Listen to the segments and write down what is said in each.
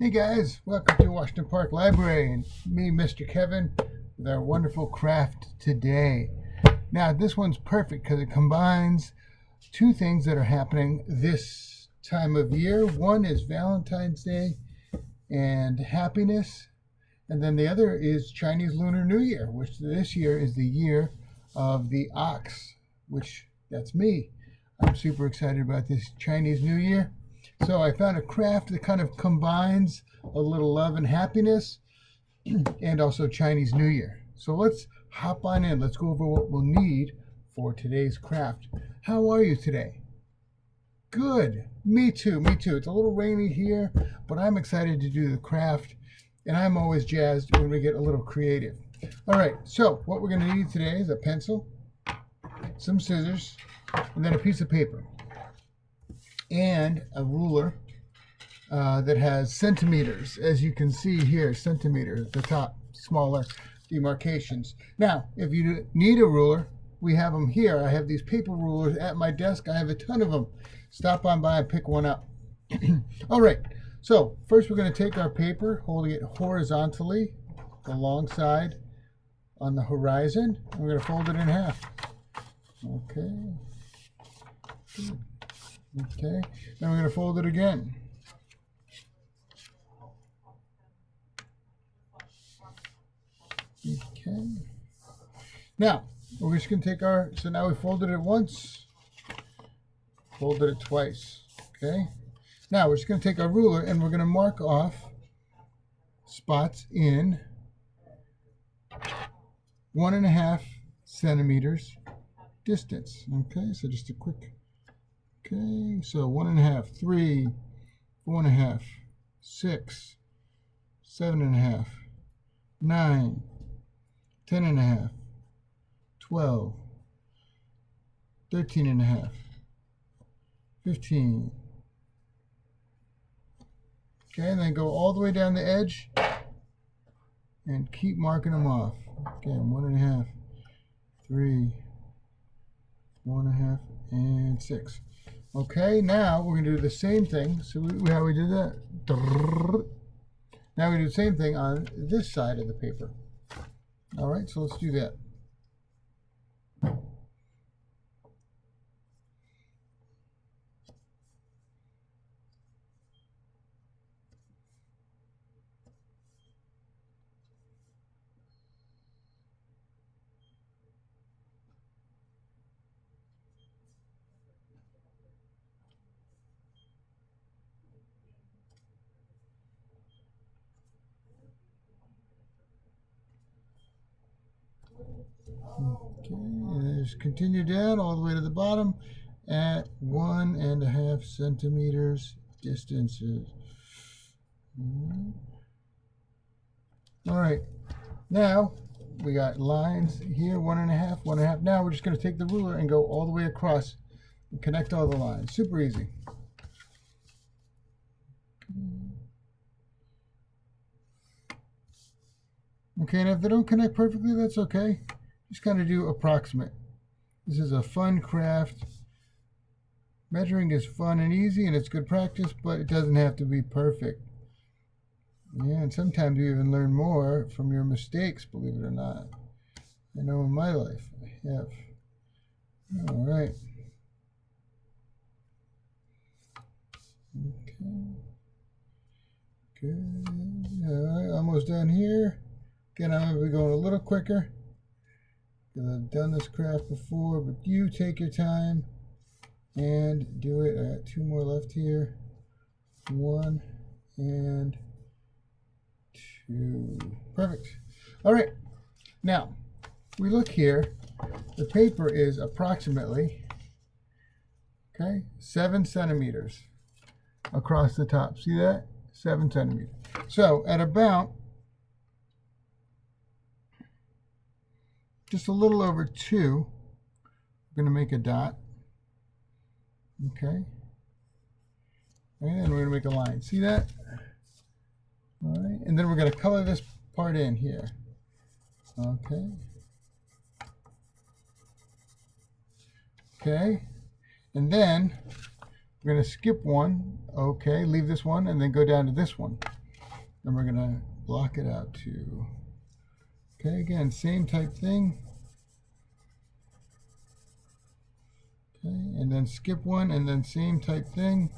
Hey guys, welcome to Washington Park Library and me, Mr. Kevin, with our wonderful craft today. Now, this one's perfect because it combines two things that are happening this time of year. One is Valentine's Day and happiness, and then the other is Chinese Lunar New Year, which this year is the year of the ox, which that's me. I'm super excited about this Chinese New Year. So I found a craft that kind of combines a little love and happiness and also Chinese New Year. So let's hop on in. Let's go over what we'll need for today's craft. How are you today? Good. Me too. It's a little rainy here, but I'm excited to do the craft, and I'm always jazzed when we get a little creative. All right, so what we're going to need today is a pencil, some scissors, and then a piece of paper and a ruler that has centimeters. As you can see here, centimeters at the top, smaller demarcations. Now, if you need a ruler, we have them here. I have these paper rulers at my desk. I have a ton of them. Stop on by and pick one up. All right, so first we're going to take our paper, holding it horizontally, the long side on the horizon, and we're going to fold it in half. Okay. Okay, then we're going to fold it again. Okay. Now, we're just going to take so now we folded it once, folded it twice. Okay. Now we're just going to take our ruler and we're going to mark off spots in 1.5 centimeters distance. Okay, so just a quick. Okay, so 1.5, 3, 4.5, 6, 7.5, 9, 10.5, 12, 13.5, 15. Okay, and then go all the way down the edge and keep marking them off. Again, 1.5, 3, 4.5, and 6. Okay, now we're going to do the same thing. So how we did that? Now we do the same thing on this side of the paper. All right, so let's do that. Okay, and just continue down all the way to the bottom at 1.5 centimeters distances. All right, now we got lines here, 1.5, 1.5. Now we're just going to take the ruler and go all the way across and connect all the lines. Super easy. Okay, and if they don't connect perfectly, that's okay. Just kind of do approximate. This is a fun craft. Measuring is fun and easy, and it's good practice, but it doesn't have to be perfect. Yeah, and sometimes you even learn more from your mistakes, believe it or not. I know in my life I have. All right. Okay. Good. All right, almost done here. Again, I'm going to be going a little quicker because I've done this craft before, but you take your time and do it. I got 2 more left here. 1 and 2. Perfect. All right. Now, we look here. The paper is approximately, 7 centimeters across the top. See that? 7 centimeters. So at about just a little over 2, we're going to make a dot. Okay. And we're going to make a line. See that? All right. And then we're going to color this part in here. Okay. Okay. And then we're going to skip one. Okay. Leave this one and then go down to this one. And we're gonna block it out too. Okay, again, same type thing. Okay, and then skip one, and then same type thing.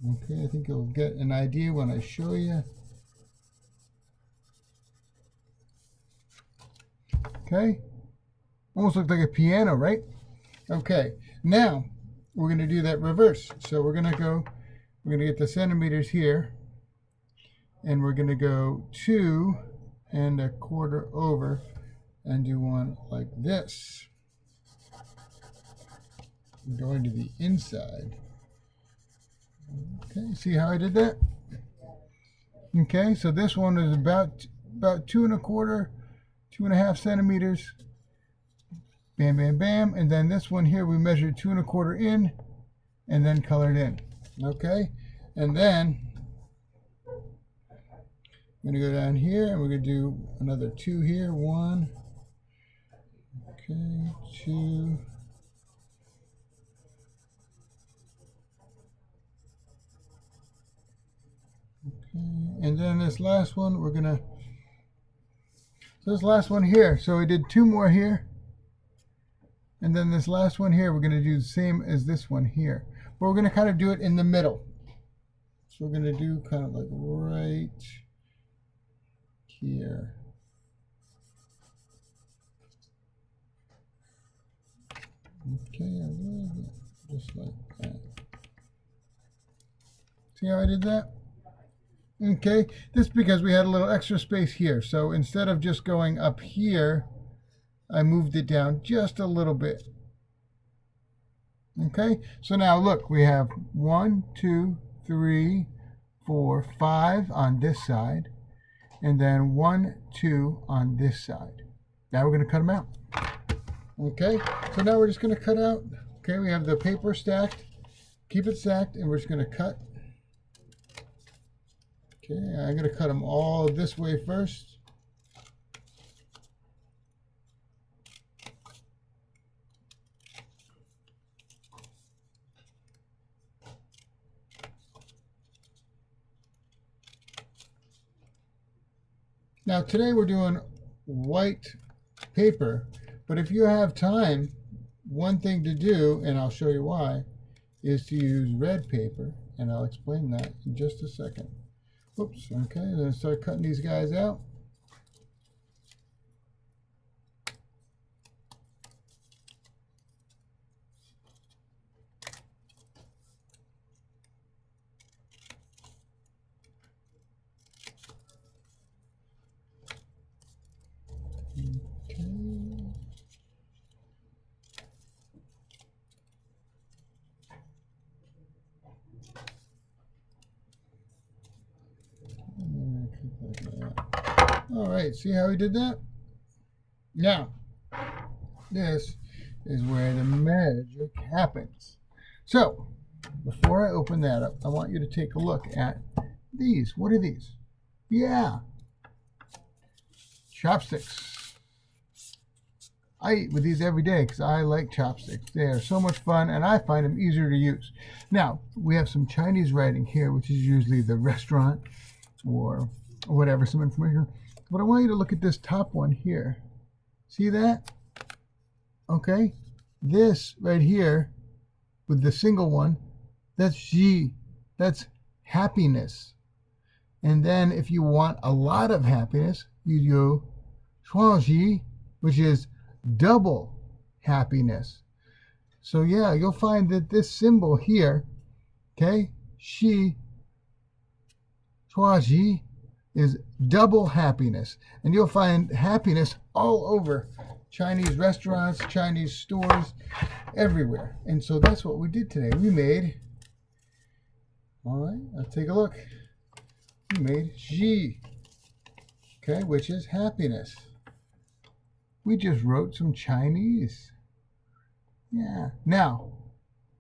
Okay, I think you'll get an idea when I show you. Okay, almost looks like a piano, right? Okay, now we're going to do that reverse. So we're going to get the centimeters here, and we're going to go 2 1/4 over and do one like this. Going to the inside. Okay, see how I did that? Okay, so this one is about 2 1/4, 2 1/2 centimeters. Bam, bam, bam. And then this one here, we measured 2 1/4 in and then colored in. Okay, and then I'm going to go down here and we're going to do another 2 here. 1, okay, 2. Okay, and then this last one, we're gonna, so this last one here, so we did 2 more here, and then this last one here, we're gonna do the same as this one here, but we're gonna kind of do it in the middle. So we're gonna do kind of like right here. Okay, just like that. See how I did that? Okay, this is because we had a little extra space here. So instead of just going up here, I moved it down just a little bit. Okay, so now look, we have 1, 2, 3, 4, 5 on this side, and then 1, 2 on this side. Now we're going to cut them out. Okay, so now we're just going to cut out. Okay, we have the paper stacked. Keep it stacked, and we're just going to cut. Okay, I'm going to cut them all this way first. Now today we're doing white paper, but if you have time, one thing to do, and I'll show you why, is to use red paper, and I'll explain that in just a second. Oops, okay, then start cutting these guys out. All right, see how we did that? Now, this is where the magic happens. So, before I open that up, I want you to take a look at these. What are these? Yeah, chopsticks. I eat with these every day because I like chopsticks. They are so much fun, and I find them easier to use. Now, we have some Chinese writing here, which is usually the restaurant or whatever, some information. But I want you to look at this top one here. See that? Okay. This right here with the single one, that's Ji. That's happiness. And then if you want a lot of happiness, you do Shuangji, which is double happiness. So yeah, you'll find that this symbol here, okay, Shi Shuangji, is double happiness. And you'll find happiness all over Chinese restaurants, Chinese stores, everywhere. And so that's what we did today. We made, all right, let's take a look. We made Ji, okay, which is happiness. We just wrote some Chinese. Yeah. Now,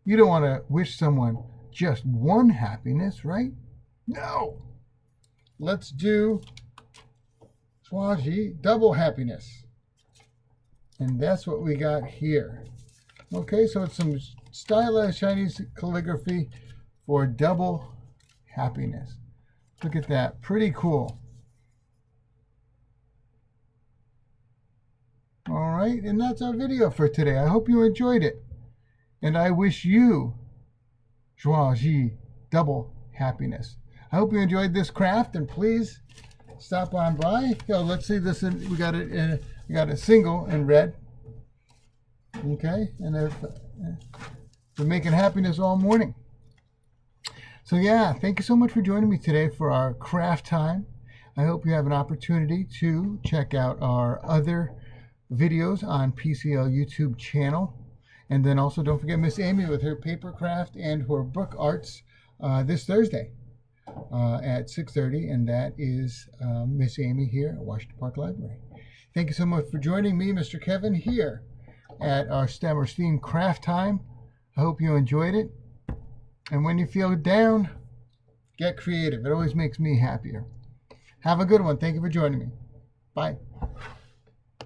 you don't want to wish someone just one happiness, right? No. Let's do Shuangji, double happiness. And that's what we got here. Okay, so it's some stylized Chinese calligraphy for double happiness. Look at that. Pretty cool. All right, and that's our video for today. I hope you enjoyed it. And I wish you joie G, double happiness. I hope you enjoyed this craft, and please stop on by. Yo, let's see this. We got a single in red. Okay, and we're making happiness all morning. So yeah, thank you so much for joining me today for our craft time. I hope you have an opportunity to check out our other videos on PCL YouTube channel. And then also don't forget Miss Amy with her paper craft and her book arts this Thursday at 6:30. And that is Miss Amy here at Washington Park Library. Thank you so much for joining me, Mr. Kevin, here at our STEM or STEAM craft time. I hope you enjoyed it. And when you feel down, get creative. It always makes me happier. Have a good one. Thank you for joining me. Bye.